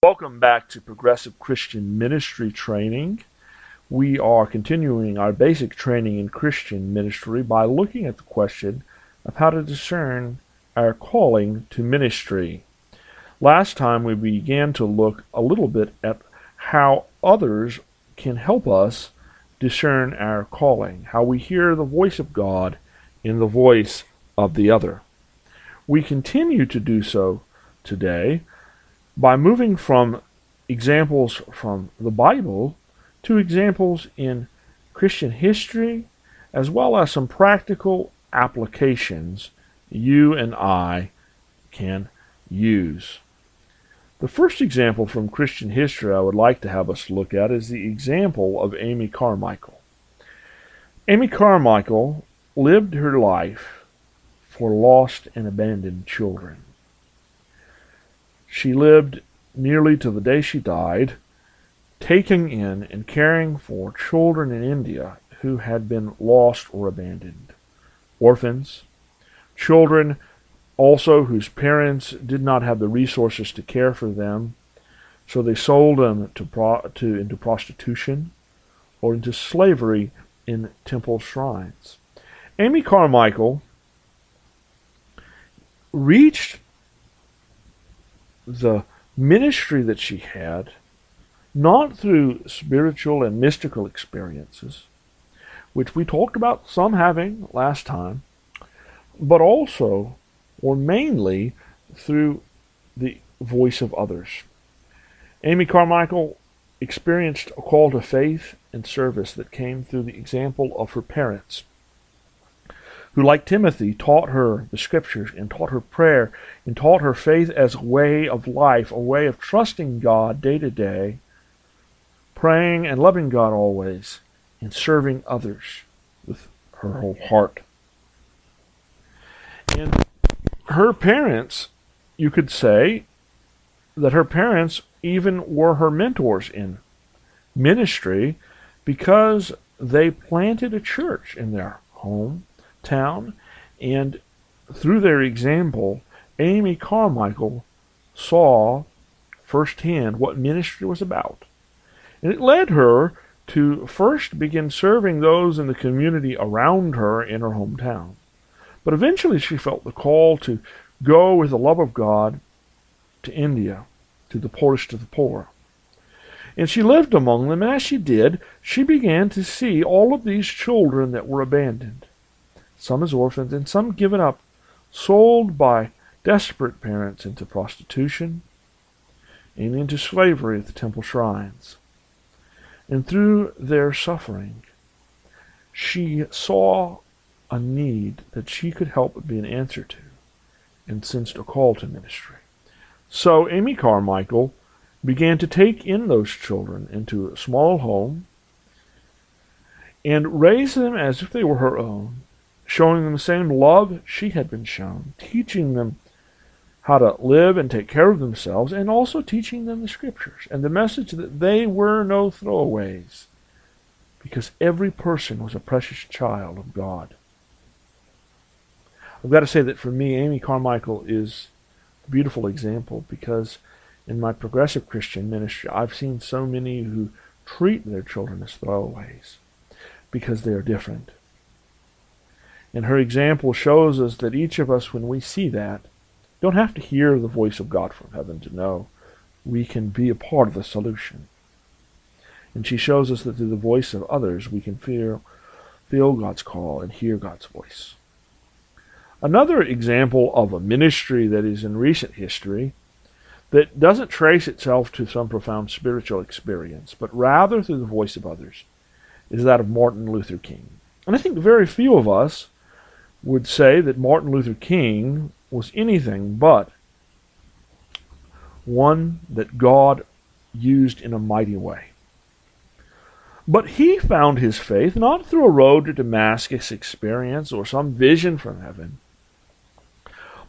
Welcome back to Progressive Christian Ministry Training. We are continuing our basic training in Christian ministry by looking at the question of how to discern our calling to ministry. Last time we began to look a little bit at how others can help us discern our calling, how we hear the voice of God in the voice of the other. We continue to do so today by moving from examples from the Bible to examples in Christian history, as well as some practical applications you and I can use. The first example from Christian history I would like to have us look at is the example of Amy Carmichael. Amy Carmichael lived her life for lost and abandoned children. She lived nearly to the day she died, taking in and caring for children in India who had been lost or abandoned, orphans, children also whose parents did not have the resources to care for them, so they sold them into prostitution or into slavery in temple shrines. Amy Carmichael reached the ministry that she had, not through spiritual and mystical experiences, which we talked about some having last time, but also, or mainly, through the voice of others. Amy Carmichael experienced a call to faith and service that came through the example of her parents, who, like Timothy, taught her the scriptures and taught her prayer and taught her faith as a way of life, a way of trusting God day to day, praying and loving God always, and serving others with her whole heart. And her parents, you could say that her parents even were her mentors in ministry because they planted a church in their hometown, and through their example, Amy Carmichael saw firsthand what ministry was about. And it led her to first begin serving those in the community around her in her hometown. But eventually she felt the call to go with the love of God to India, to the poorest of the poor. And she lived among them, and as she did, she began to see all of these children that were abandoned, some as orphans and some given up, sold by desperate parents into prostitution and into slavery at the temple shrines. And through their suffering, she saw a need that she could help but be an answer to, and sensed a call to ministry. So Amy Carmichael began to take in those children into a small home and raise them as if they were her own, showing them the same love she had been shown, teaching them how to live and take care of themselves, and also teaching them the scriptures and the message that they were no throwaways, because every person was a precious child of God. I've got to say that for me, Amy Carmichael is a beautiful example, because in my progressive Christian ministry, I've seen so many who treat their children as throwaways because they are different. And her example shows us that each of us, when we see that, don't have to hear the voice of God from heaven to know we can be a part of the solution. And she shows us that through the voice of others, we can feel God's call and hear God's voice. Another example of a ministry that is in recent history that doesn't trace itself to some profound spiritual experience, but rather through the voice of others, is that of Martin Luther King. And I think very few of us would say that Martin Luther King was anything but one that God used in a mighty way. But he found his faith not through a road to Damascus experience or some vision from heaven,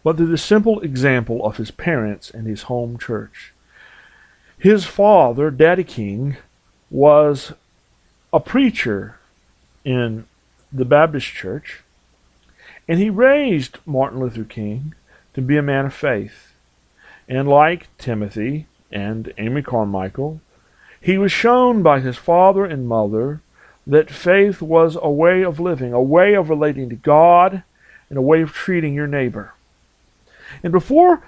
but through the simple example of his parents and his home church. His father, Daddy King, was a preacher in the Baptist church, and he raised Martin Luther King to be a man of faith. And like Timothy, and Amy Carmichael, he was shown by his father and mother that faith was a way of living, a way of relating to God, and a way of treating your neighbor. And before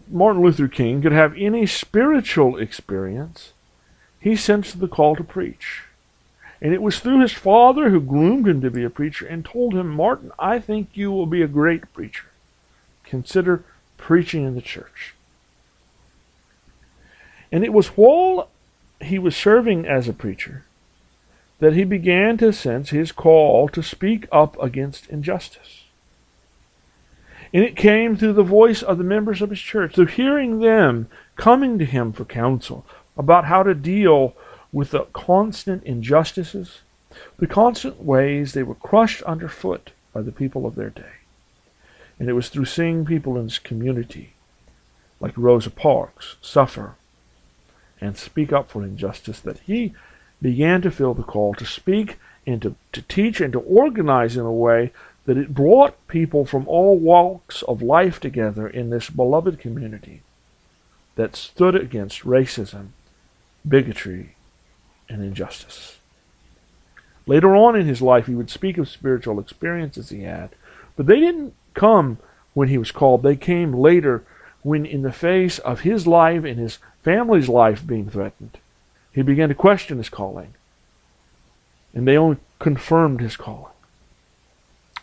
Martin Luther King could have any spiritual experience, he sensed the call to preach. And it was through his father who groomed him to be a preacher and told him, Martin, I think you will be a great preacher. Consider preaching in the church. And it was while he was serving as a preacher that he began to sense his call to speak up against injustice. And it came through the voice of the members of his church, through hearing them coming to him for counsel about how to deal with the constant injustices, the constant ways they were crushed underfoot by the people of their day. And it was through seeing people in his community, like Rosa Parks, suffer and speak up for injustice, that he began to feel the call to speak and to teach and to organize in a way that it brought people from all walks of life together in this beloved community that stood against racism, bigotry, and injustice. Later on in his life, he would speak of spiritual experiences he had, but they didn't come when he was called. They came later when, in the face of his life and his family's life being threatened, he began to question his calling. And they only confirmed his calling.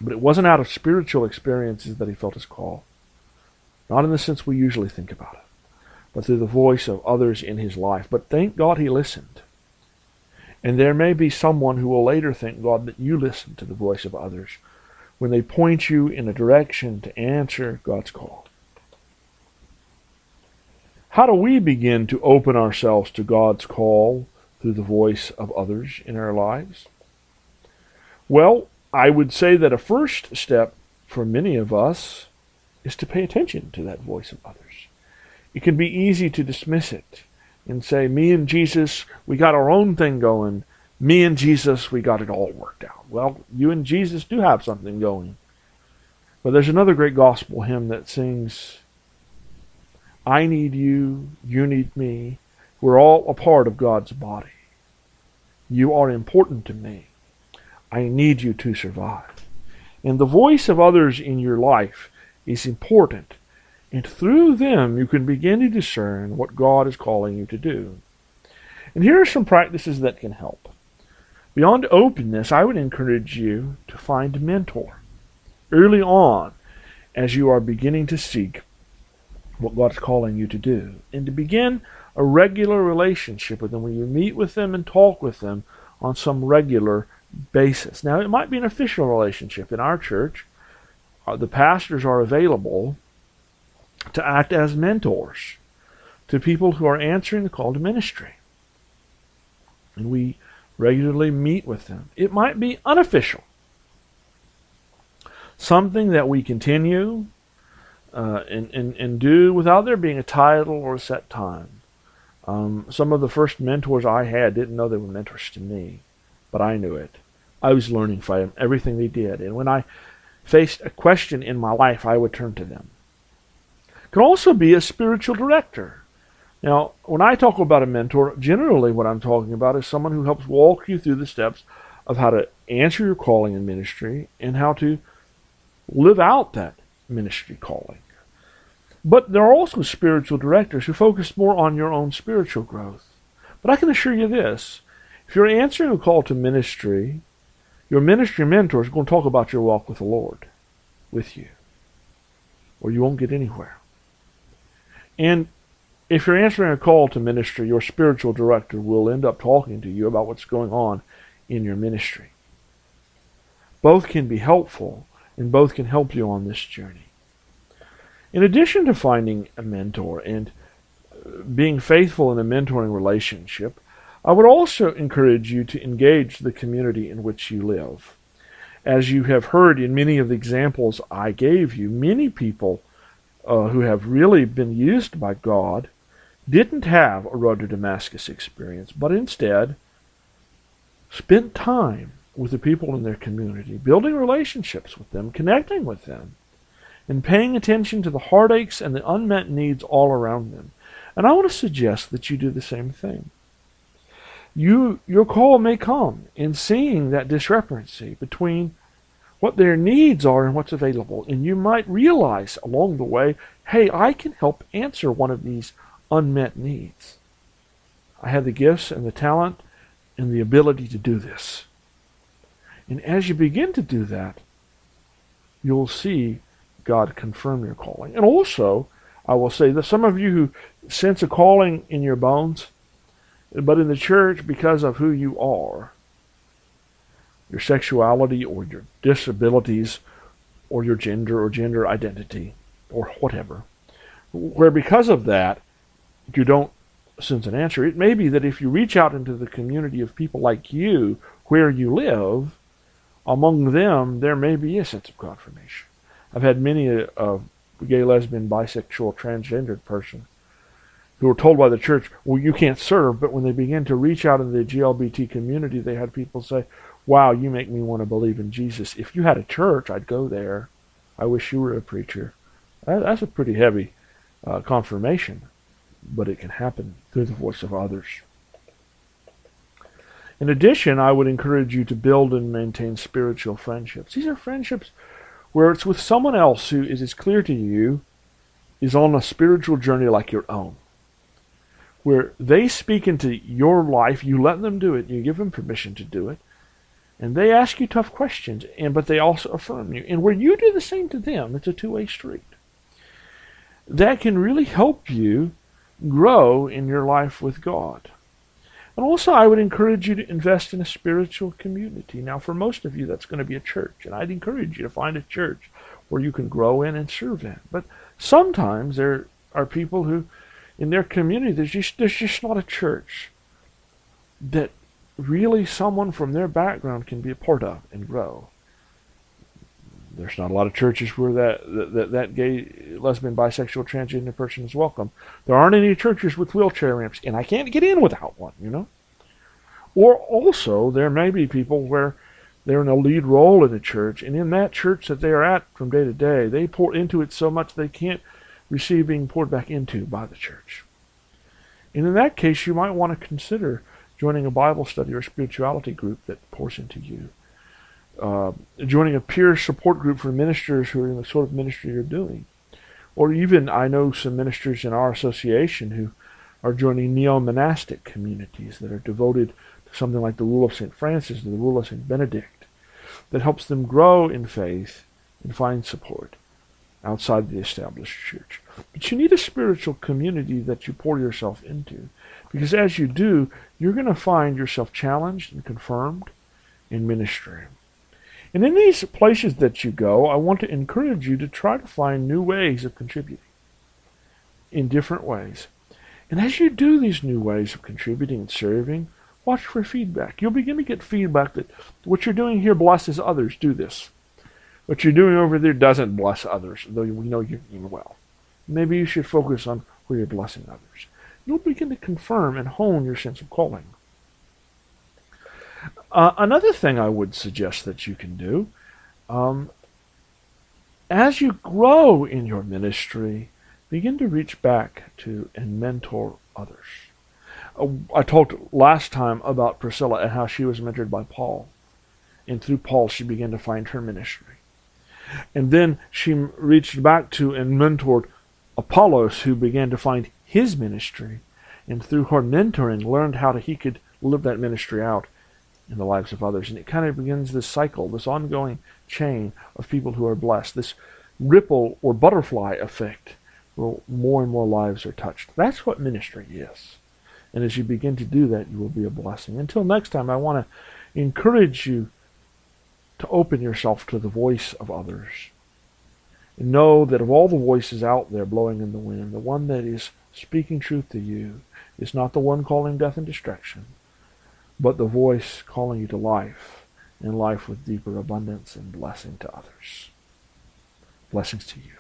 But it wasn't out of spiritual experiences that he felt his call. Not in the sense we usually think about it, but through the voice of others in his life. But thank God he listened. And there may be someone who will later thank God that you listened to the voice of others when they point you in a direction to answer God's call. How do we begin to open ourselves to God's call through the voice of others in our lives? Well, I would say that a first step for many of us is to pay attention to that voice of others. It can be easy to dismiss it and say, me and Jesus, we got our own thing going. Me and Jesus, we got it all worked out. Well, you and Jesus do have something going. But there's another great gospel hymn that sings, I need you, you need me. We're all a part of God's body. You are important to me. I need you to survive. And the voice of others in your life is important. And through them, you can begin to discern what God is calling you to do. And here are some practices that can help. Beyond openness, I would encourage you to find a mentor early on as you are beginning to seek what God's calling you to do. And to begin a regular relationship with them, where you meet with them and talk with them on some regular basis. Now, it might be an official relationship. In our church, the pastors are available to act as mentors to people who are answering the call to ministry. And we regularly meet with them. It might be unofficial. Something that we continue and do without there being a title or a set time. Some of the first mentors I had didn't know they were mentors to me, but I knew it. I was learning from everything they did. And when I faced a question in my life, I would turn to them. It can also be a spiritual director. Now, when I talk about a mentor, generally what I'm talking about is someone who helps walk you through the steps of how to answer your calling in ministry and how to live out that ministry calling. But there are also spiritual directors who focus more on your own spiritual growth. But I can assure you this, if you're answering a call to ministry, your ministry mentor is going to talk about your walk with the Lord with you, or you won't get anywhere. And if you're answering a call to ministry, your spiritual director will end up talking to you about what's going on in your ministry. Both can be helpful, and both can help you on this journey. In addition to finding a mentor and being faithful in a mentoring relationship, I would also encourage you to engage the community in which you live. As you have heard in many of the examples I gave you, many people who have really been used by God didn't have a road to Damascus experience, but instead spent time with the people in their community, building relationships with them, connecting with them, and paying attention to the heartaches and the unmet needs all around them. And I want to suggest that you do the same thing. Your call may come in seeing that discrepancy between what their needs are and what's available. And you might realize along the way, hey, I can help answer one of these unmet needs. I have the gifts and the talent and the ability to do this. And as you begin to do that, you'll see God confirm your calling. And also, I will say that some of you who sense a calling in your bones, but in the church, because of who you are, your sexuality or your disabilities or your gender or gender identity or whatever, where because of that you don't sense an answer. It may be that if you reach out into the community of people like you where you live, among them there may be a sense of confirmation. I've had many a gay, lesbian, bisexual, transgendered person who were told by the church, well, you can't serve, but when they began to reach out in the GLBT community, they had people say, wow, you make me want to believe in Jesus. If you had a church, I'd go there. I wish you were a preacher. That's a pretty heavy confirmation, but it can happen through the voice of others. In addition, I would encourage you to build and maintain spiritual friendships. These are friendships where it's with someone else who, it is clear to you, is on a spiritual journey like your own, where they speak into your life, you let them do it, you give them permission to do it, and they ask you tough questions, but they also affirm you. And where you do the same to them, it's a two-way street. That can really help you grow in your life with God. And also, I would encourage you to invest in a spiritual community. Now, for most of you, that's going to be a church, and I'd encourage you to find a church where you can grow in and serve in. But sometimes there are people who, in their community, there's just not a church that really someone from their background can be a part of and grow. There's not a lot of churches where that gay, lesbian, bisexual, transgender person is welcome. There aren't any churches with wheelchair ramps, and I can't get in without one, you know. Or also, there may be people where they're in a lead role in the church, and in that church that they are at from day to day, they pour into it so much they can't receive being poured back into by the church. And in that case, you might want to consider joining a Bible study or spirituality group that pours into you. Joining a peer support group for ministers who are in the sort of ministry you're doing. Or even, I know some ministers in our association who are joining neo-monastic communities that are devoted to something like the rule of St. Francis or the rule of St. Benedict, that helps them grow in faith and find support outside the established church. But you need a spiritual community that you pour yourself into, because as you do, you're going to find yourself challenged and confirmed in ministry. And in these places that you go, I want to encourage you to try to find new ways of contributing in different ways. And as you do these new ways of contributing and serving, watch for feedback. You'll begin to get feedback that what you're doing here blesses others. Do this. What you're doing over there doesn't bless others, though we know you're doing well. Maybe you should focus on where you're blessing others. You'll begin to confirm and hone your sense of calling. Another thing I would suggest that you can do, as you grow in your ministry, begin to reach back to and mentor others. I talked last time about Priscilla and how she was mentored by Paul. And through Paul, she began to find her ministry. And then she reached back to and mentored Apollos, who began to find his ministry. And through her mentoring, learned how he could live that ministry out in the lives of others. And it kind of begins this cycle, this ongoing chain of people who are blessed, this ripple or butterfly effect where more and more lives are touched. That's what ministry is. And as you begin to do that, you will be a blessing. Until next time, I want to encourage you to open yourself to the voice of others. And know that of all the voices out there blowing in the wind, the one that is speaking truth to you is not the one calling death and destruction, but the voice calling you to life, and life with deeper abundance and blessing to others. Blessings to you.